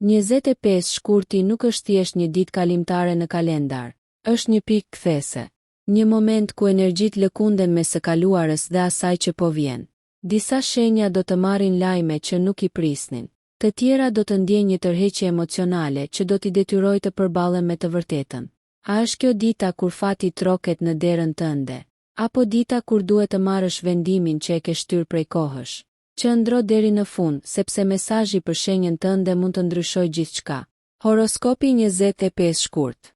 25 shkurti nuk është thjesht një ditë kalimtare në kalendar, është një pikë kthese. Një moment ku energjitë lëkunden mes së kaluarës dhe asaj që po vjen. Disa shenja do të marrin lajme që nuk i prisnin. Të tjera do të ndjejnë një tërheqje emocionale që do t'i detyrojë të përballen me të vërtetën. A është kjo dita kur fati troket në derën tënde? Apo dita kur duhet të marrësh vendimin që e ke shtyr prej kohësh? Qëndro deri në fund, sepse mesazhi për shenjën tënde mund të ndryshojë gjithçka. Horoskopi 25 shkurt.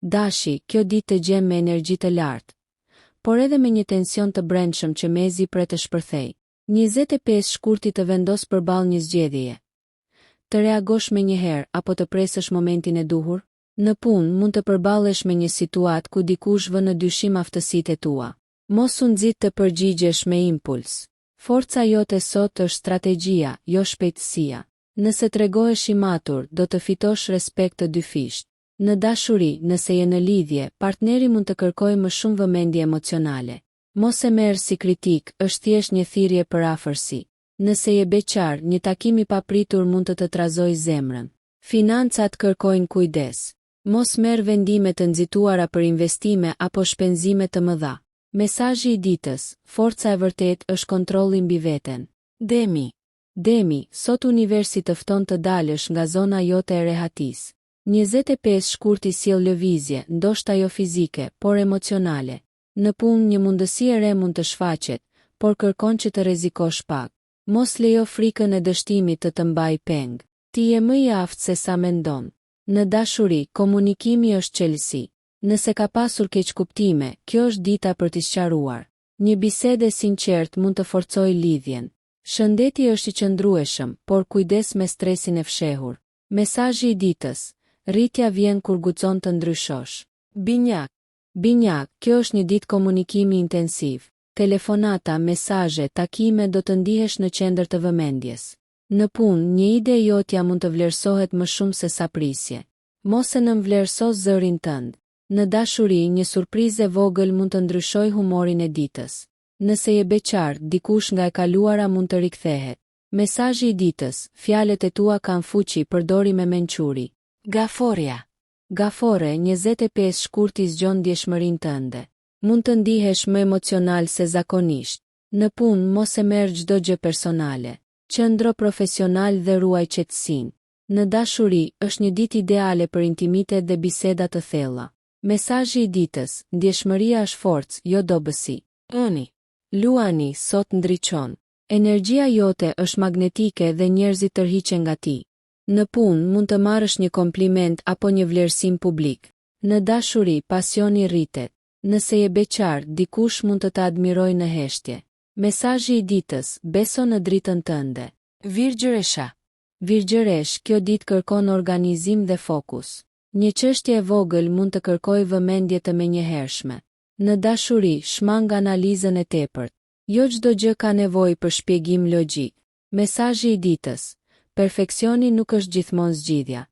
Dashi, kjo ditë të gjem me energji të lartë, por edhe me një tension të brendshëm që mezi pret të shpërthej. 25 shkurti të vendos përballë një zgjedhjeje. Të reagosh menjëherë apo të presësh momentin e duhur? Në punë mund të përballesh me një situatë ku dikush vë në dyshim aftësitë e tua. Mos u nxit të përgjigjesh me impuls. Forca jote sot është strategjia, jo shpejtësia. Nëse tregohesh i matur, do të fitosh respekt të dyfisht. Në dashuri, nëse je në lidhje, partneri mund të kërkojë më shumë vëmendje emocionale. Mos e merr si kritik, është thjesht një thirrje për afërsi. Nëse je beqar, një takim i papritur mund të të trazojë zemrën. Financat kërkojnë kujdes. Mos merr vendime të nxituara për investime apo shpenzime të mëdha. Mesazhi i ditës, forca e vërtet është kontrolli mbi veten. Demi, sot universi të fton të dalësh nga zona jote e rehatis. 25 shkurti sjell lëvizje, ndoshta jo fizike, por emocionale. Në punë një mundësi e re mund të shfaqet, por kërkon që të rrezikosh pak. Mos lejo frikën e dështimit të mbajë peng. Ti je më i aftë se sa mendon. Në dashuri, komunikimi është çelësi. Nëse ka pasur keqkuptime, kjo është dita për t'i sqaruar. Një bisedë e sinqertë mund të forcojë lidhjen. Shëndeti është i qëndrueshëm, por kujdes me stresin e fshehur. Mesazhi i ditës. Rritja vjen kur guxon të ndryshosh. Binjak, kjo është një ditë komunikimi intensiv. Telefonata, mesazhe, takime do të ndihesh në qendër të vëmendjes. Në punë, një ide jotja mund të vlerësohet më shumë se sa prisje. Mos e nënvlerëso zërin tënd. Në dashuri, një surprizë e vogël mund të ndryshojë humorin e ditës. Nëse je beqar, dikush nga e kaluara mund të rikthehet. Mesazhi i ditës, fjalët e tua kanë fuqi, përdori me mençuri. Gafore, 25 shkurti zgjon ndjeshmërinë tënde. Mund të ndihesh më emocional se zakonisht. Në punë mos e merr çdo gjë personale. Qëndro profesional dhe ruaj qetësinë. Në dashuri është një ditë ideale për intimitet dhe biseda të thella. Mesazhi i ditës, ndjeshmëria është forcë, jo dobësi. Luani, sot ndriçon. Energjia jote është magnetike dhe njerëzit tërhiqen nga ti. Në punë mund të marrësh një kompliment apo një vlerësim publik. Në dashuri, pasioni rritet. Nëse je beqar, dikush mund të ta admirojë në heshtje. Mesazhi i ditës, beso në dritën tënde. Virgjëresh, kjo ditë kërkon organizim dhe fokus. Një çështje e vogël mund të kërkojë vëmendje të menjëhershme. Në dashuri, shmang analizën e tepërt. Jo çdo gjë ka nevojë për shpjegim logjik. Mesazhi i ditës. Perfeksioni nuk është gjithmonë zgjidhja.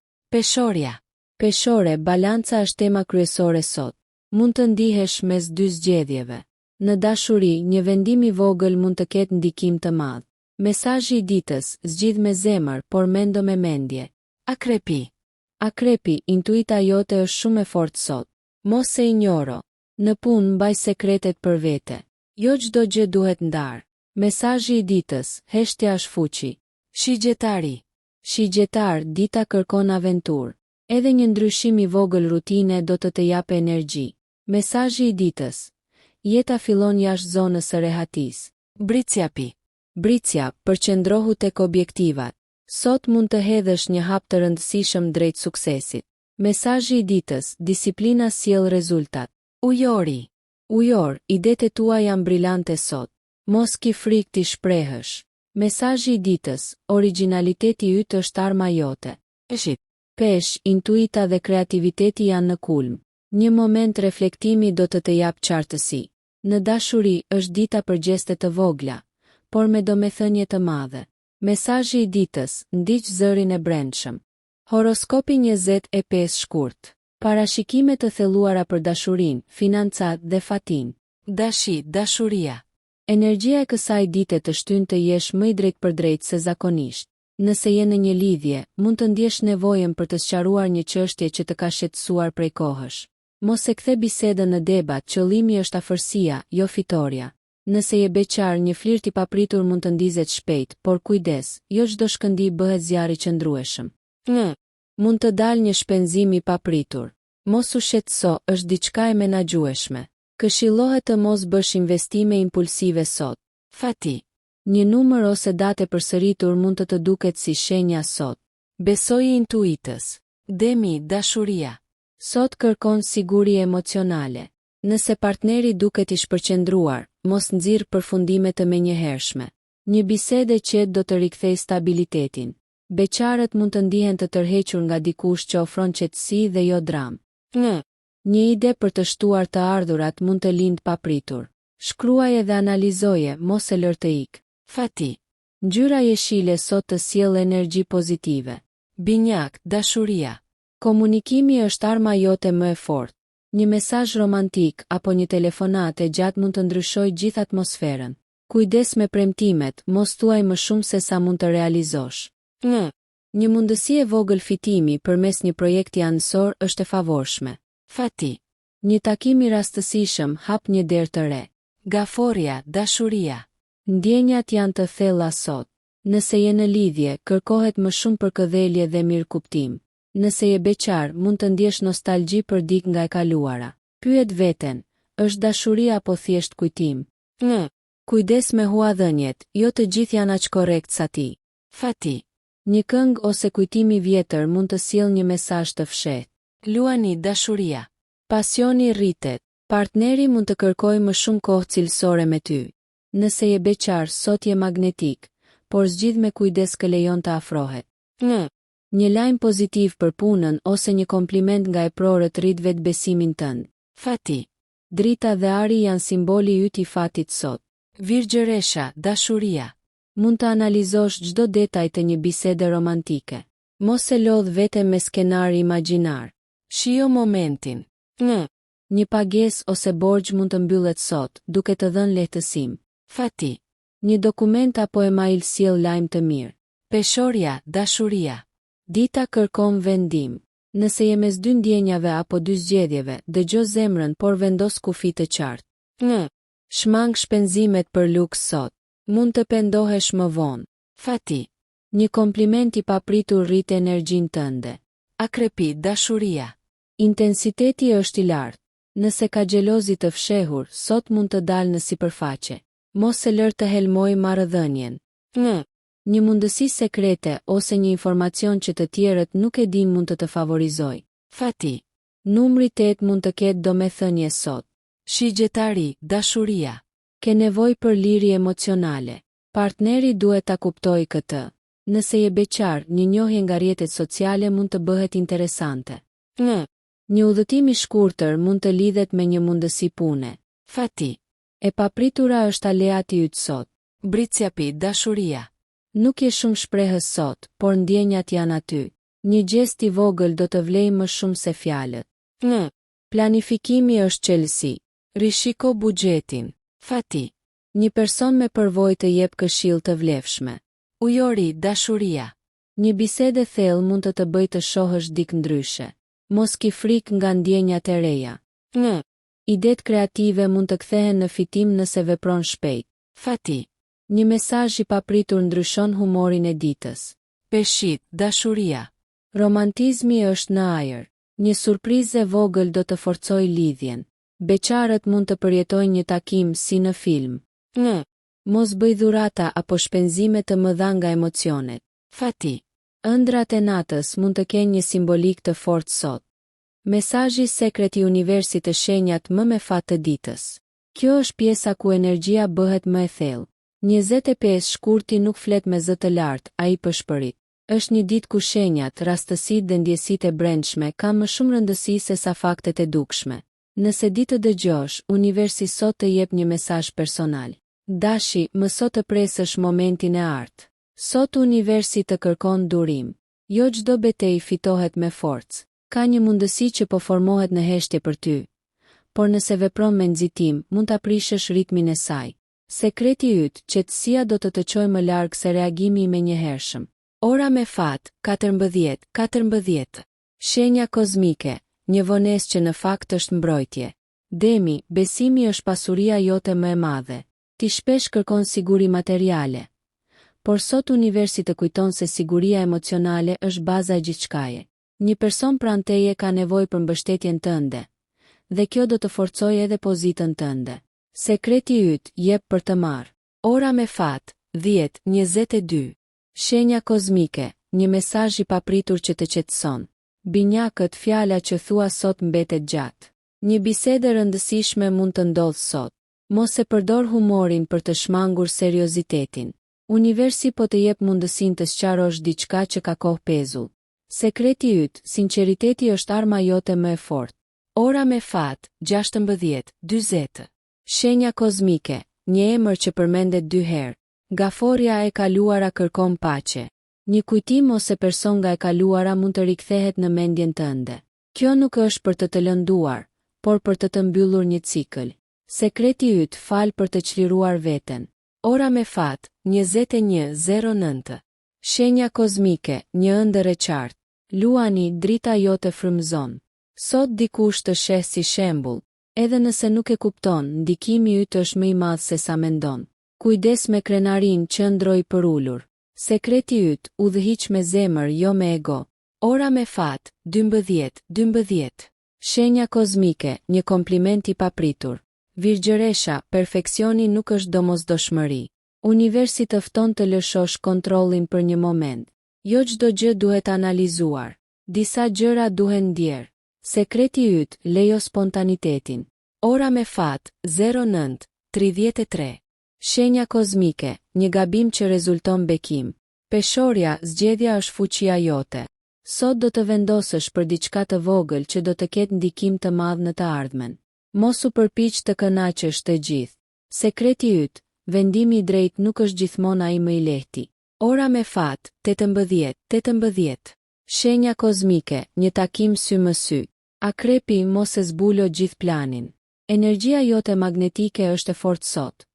Peshore, balanca është tema kryesore sot. Mund të ndihesh mes dy zgjedhjeve. Në dashuri, një vendim i vogël mund të ketë ndikim të madh. Mesazhi i ditës, zgjidh me zemër, por mendo me mendje. Akrepi, intuita jote është shumë e fortë sot. Mos e injoro. Në punë mbaj sekretet për vete. Jo çdo gjë duhet ndar. Mesazhi i ditës, heshtja është fuqi. Shigjetar, dita kërkon aventurë. Edhe një ndryshim i vogël rutine do të japë energji. Mesazhi i ditës. Jeta fillon jashtë zonës së rehatis. Bricjap, përqendrohu tek objektivat. Sot mund të hedhësh një hap të rëndësishëm drejt suksesit. Mesazhi i ditës, disiplina sjell rezultat. Ujor, idetë tua janë brillante sot. Mos ki frikë ti shprehësh. Mesazhi i ditës, origjinaliteti yt është arma jote. Pesh, intuita dhe kreativiteti janë në kulm. Një moment reflektimi do të jap qartësi. Në dashuri është dita për gjeste të vogla, por me domethënie të madhe. Mesazhi i ditës, ndiq zërin e brendshëm. Horoskopi 25 shkurt. Parashikime të thelluara për dashurinë, financat dhe fatin. Dashuria. Energjia e kësaj dite të shtyn të jesh më i drejtpërdrejtë se zakonisht. Nëse je në një lidhje, mund të ndjesh nevojën për të sqaruar një çështje që të ka shqetësuar prej kohësh. Mos e kthe bisedën në debat, qëllimi është afërsia, jo fitoria. Nëse je beqar, një flirt i papritur mund të ndizet shpejt, por kujdes, jo çdo shkëndij bëhet zjarr i qëndrueshëm. Mund të dalë një shpenzim i papritur. Mos u shqetëso, është diçka e menaxhueshme. Këshillohet të mos bësh investime impulsive sot. Fati. Një numër ose date përsëritur mund të duket si shenja sot. Besoji intuitës. Demi, dashuria. Sot kërkon siguri emocionale. Nëse partneri duket i shpërqendruar, mos nxirr përfundime të menjëhershme. Një bisedë e qetë do të rikthejë stabilitetin. Beqarët mund të ndihen të tërhequr nga dikush që ofron qetësi dhe jo dramë. Një ide për të shtuar të ardhurat mund të lindë papritur. Shkruaje dhe analizoje, mos e lër të ikë. Fati. Ngjyra jeshile sot të sjellë energji pozitive. Binjak, dashuria. Komunikimi është arma jote më e fortë. Një mesazh romantik apo një telefonat e gjatë mund të ndryshojë gjithë atmosferën. Kujdes me premtimet, mos thuaj më shumë se sa mund të realizosh. Një mundësi e vogël fitimi përmes një projekti anësor është e favorshme. Fati. Një takim i rastësishëm hap një derë të re. Gaforia, dashuria. Ndjenjat janë të thella sot. Nëse je në lidhje, kërkohet më shumë përkëdhelje dhe mirëkuptim. Nëse je beqar, mund të ndjesh nostalgji për dikë nga e kaluara. Pyet veten, është dashuri apo thjesht kujtim? Kujdes me huadhënjet, jo të gjithë janë aq korrekt sa ti. Fati. Një këngë ose kujtimi vjetër mund të sjellë një mesazh të fshehtë. Luani dashuria. Pasioni rritet. Partneri mund të kërkojë më shumë kohë cilësore me ty. Nëse je beqar, sot je magnetik, por zgjidh me kujdes kë lejon të afrohet. Një lajm pozitiv për punën ose një kompliment nga e prorët rrit vetbesimin tënd. Fati. Drita dhe ari janë simboli yt i fatit sot. Virgjëresha, dashuria. Mund të analizosh çdo detaj të një bisede romantike. Mos e lodh veten me skenar imagjinar. Shijo momentin. Një pagesë ose borxh mund të mbyllet sot, duke të dhënë lehtësim. Fati. Një dokument apo email sjell lajm të mirë. Peshorja, dashuria. Dita kërkon vendim. Nëse je mes dy ndjenjave apo dy zgjedhjeve, dëgjo zemrën por vendos kufi të qartë. Shmang shpenzimet për luks sot. Mund të pendohesh më vonë. Fati. Një kompliment i papritur rrit energjinë tënde. Akrepi, dashuria. Intensiteti është i lartë. Nëse ka xhelozi të fshehur, sot mund të dalë në sipërfaqe. Mos e lër të helmojë marrëdhënien. Një mundësi sekrete ose një informacion që të tjerët nuk e din mund të favorizojë. Fati. Numri 8 mund të ketë domethënie sot. Shigjetari, dashuria. Ke nevojë për liri emocionale. Partneri duhet ta kuptojë këtë. Nëse je beqar, një njohje nga rrjetet sociale mund të bëhet interesante. Një udhëtim i shkurtër mund të lidhet me një mundësi pune. Fati. E papritura është aleati yt sot. Britsjapi, dashuria. Nuk je shumë shprehës sot, por ndjenjat janë aty. Një gjest i vogël do të vlejë më shumë se fjalët. Planifikimi është çelësi. Rishiko buxhetin. Fati. Një person me përvojë të jep këshill të vlefshme. Ujori, dashuria. Një bisedë thellë mund të bëjë të shohësh dikë ndryshe. Mos ki frikë nga ndjenjat e reja. Idet kreative mund të kthehen në fitim nëse vepron shpejt. Fati. Një mesazh i papritur ndryshon humorin e ditës. Peshit, dashuria. Romantizmi është në ajër. Një surprizë e vogël do të forcojë lidhjen. Beqarët mund të përjetojnë një takim si në film. Mos bëj dhurata apo shpenzime të mëdha nga emocionet. Fati. Ëndrat e natës mund të kenë një simbolik të fortë sot. Mesazhi sekret i universit të shenjat më me fat të ditës. Kjo është pjesa ku energjia bëhet më e thellë. 25 shkurti nuk flet me zë të lartë, ai pëshpërit. Është një ditë ku shenjat, rastësitë dhe ndjesitë e brendshme kanë më shumë rëndësi se sa faktet e dukshme. Nëse di të dëgjosh, universi sot të jep një mesazh personal. Dashi, mëso të presësh momentin e artë. Sot universi të kërkon durim. Jo çdo betejë fitohet me forcë. Ka një mundësi që po formohet në heshtje për ty. Por nëse vepron me nxitim, mund ta prishësh ritmin e saj. Sekreti yt, qetësia do të çojë më larg se reagimi i menjëhershëm. Ora me fat, 14. Shenja kozmike, një vonesë që në fakt është mbrojtje. Demi, besimi është pasuria jote më e madhe. Ti shpesh kërkon siguri materiale. Por sot universi të kujton se siguria emocionale është baza e gjithçkaje. Një person pranë teje ka nevojë për mbështetjen tënde, dhe kjo do të forcojë edhe pozitën tënde. Sekreti yt, jep për të marrë. Ora me fat, 10:22. Shenja kozmike, një mesazh i papritur që të qetëson. Binjakët, fjala që thua sot mbetet gjatë. Një bisedë e rëndësishme mund të ndodhë sot. Mos e përdor humorin për të shmangur seriozitetin. Universi po të jep mundësinë të sqarosh diçka që ka kohë pezull. Sekreti yt, sinqeriteti është arma jote më e fortë. Ora me fat, 16:20. Shenja kozmike, një emër që përmendet 2 herë. Gaforja e kaluara kërkon paqe. Një kujtim ose person nga e kaluara mund të rikthehet në mendjen tënde. Kjo nuk është për të lënduar, por për të mbyllur një cikël. Sekreti yt, fal për të çliruar veten. Ora me fat, 21:09. Shenja kozmike, një ëndër e qartë. Luani, drita jote frymëzon. Sot dikush të sheh si shembull, edhe nëse nuk e kupton, ndikimi yt është më i madh se sa mendon. Kujdes me krenarin, qëndroj për ulur. Sekreti yt, udhëhiq me zemër, jo me ego. Ora me fat, 12:12. Shenja kozmike, një kompliment i papritur. Virgjëresha, perfeksioni nuk është domosdoshmëri. Universi të fton të lëshosh kontrollin për një moment. Jo çdo gjë duhet analizuar. Disa gjëra duhen ndjer. Sekreti yt, lejo spontanitetin. Ora me fat, 09:33. Shenja kozmike, një gabim që rezulton bekim. Peshorja, zgjedhja është fuqia jote. Sot do të vendosësh për diçka të vogël që do të ketë ndikim të madh në të ardhmen. Mos u përpiq të kënaqësh të gjithë. Sekreti yt, vendimi i drejtë nuk është gjithmonë ai më i lehti. Ora me fat, 18:18. Shenja kozmike, një takim sy më sy. Akrepi, mos e zbulo gjithë planin. Energjia jote magnetike është e fortë sot,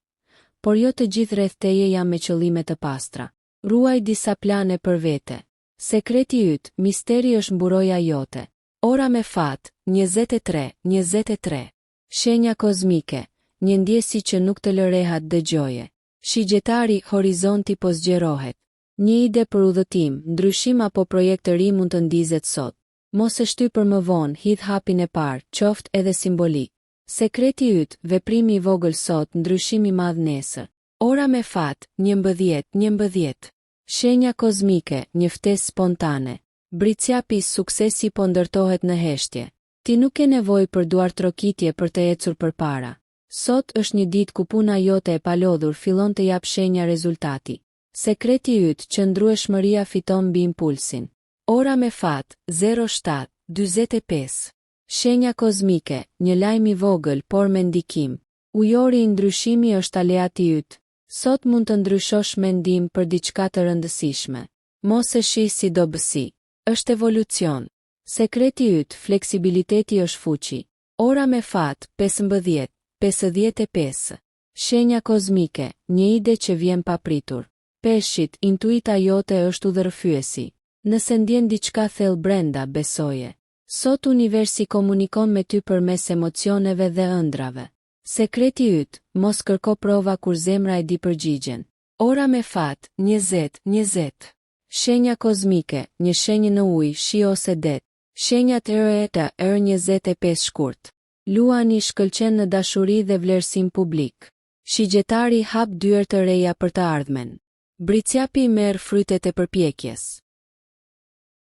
por jo të gjithë rreth teje janë me qëllime të pastra. Ruaj disa plane për vete. Sekreti yt, misteri është mburoja jote. Ora me fat, 23:23. Shenja kozmike, një ndjesi që nuk të lërehat dëgjoje. Shigjetari, horizonti po zgjerohet. Një ide për udhëtim, ndryshim apo projekt të ri mund të ndizet sot. Mos e shty për më vonë, hidh hapin e parë, qoftë edhe simbolik. Sekreti yt, veprimi i vogël sot, ndryshim i madh nesër. Ora me fat, 11:11. Shenja kozmike, një ftesë spontane. Britsjapi, suksesi po ndërtohet në heshtje. Ti nuk ke nevojë për duartrokitje për të ecur përpara. Sot është një ditë ku puna jote e palodhur fillon të jap shenja rezultati. Sekreti yt, qëndrueshmëria fiton mbi impulsin. Ora me fat, 07:45. Shenja kozmike, një lajm i vogël por me ndikim. Ujori i ndryshimi është aleati yt. Sot mund të ndryshosh mendim për diçka të rëndësishme. Mos e shih si dobësi. Është evolucion. Sekreti yt, fleksibiliteti është fuqi. Ora me fat, 15:55. Shenja kozmike, një ide që vjen papritur. Peshqit, intuita jote është udhërfyesi. Nëse ndjen diçka thellë brenda, besoje. Sot universi komunikon me ty përmes emocioneve dhe ëndrave. Sekreti yt, mos kërko prova kur zemra e di përgjigjen. Ora me fat, 20:20. Shenja kozmike, një shenjë në ujë, shi ose det. Shenjat eta, 25 shkurt. Luani, shkëlqen në dashuri dhe vlerësim publik. Shigjetari, hap dyert të reja për të ardhmen. Britsjapi, merr frytet e përpjekjes.